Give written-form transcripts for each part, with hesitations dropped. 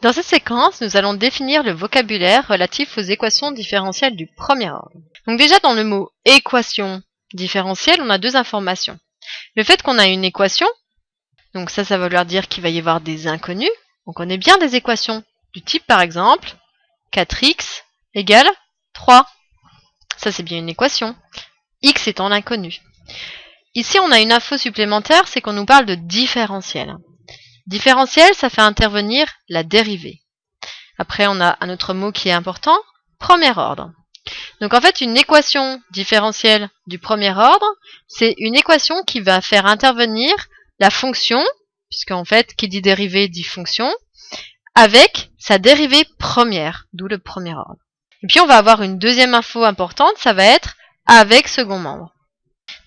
Dans cette séquence, nous allons définir le vocabulaire relatif aux équations différentielles du premier ordre. Donc déjà dans le mot équation différentielle, on a deux informations. Le fait qu'on a une équation, donc ça va vouloir dire qu'il va y avoir des inconnus. On connaît bien des équations du type par exemple 4x égale 3. Ça c'est bien une équation. X étant l'inconnu. Ici on a une info supplémentaire, c'est qu'on nous parle de différentiel. Différentiel, ça fait intervenir la dérivée. Après on a un autre mot qui est important, premier ordre. Donc en fait une équation différentielle du premier ordre, c'est une équation qui va faire intervenir la fonction, puisqu'en fait qui dit dérivée dit fonction, avec sa dérivée première, d'où le premier ordre. Et puis on va avoir une deuxième info importante, ça va être avec second membre.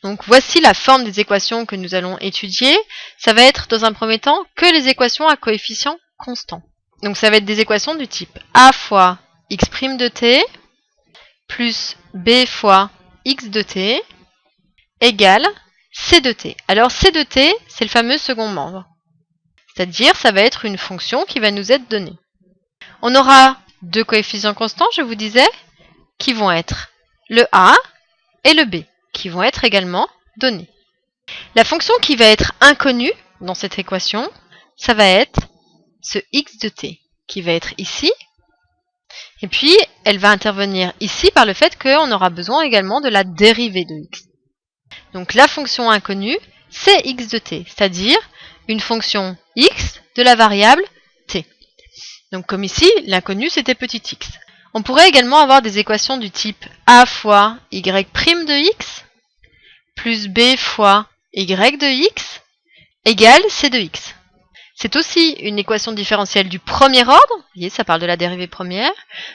Donc voici la forme des équations que nous allons étudier. Ça va être dans un premier temps que les équations à coefficient constant. Donc ça va être des équations du type a fois x' de t plus b fois x de t égale c de t. Alors c de t, c'est le fameux second membre. C'est-à-dire ça va être une fonction qui va nous être donnée. On aura deux coefficients constants, je vous disais, qui vont être le a et le b, qui vont être également donnés. La fonction qui va être inconnue dans cette équation, ça va être ce x de t, qui va être ici. Et puis, elle va intervenir ici par le fait qu'on aura besoin également de la dérivée de x. Donc la fonction inconnue, c'est x de t, c'est-à-dire une fonction x de la variable t. Donc comme ici, l'inconnu c'était petit x. On pourrait également avoir des équations du type a fois y' de x plus b fois y de x égale c de x. C'est aussi une équation différentielle du premier ordre, vous voyez, ça parle de la dérivée première,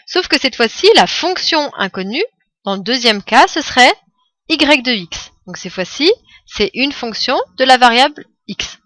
sauf que cette fois-ci, la fonction inconnue, dans le deuxième cas, ce serait y de x. Donc cette fois-ci, c'est une fonction de la variable x.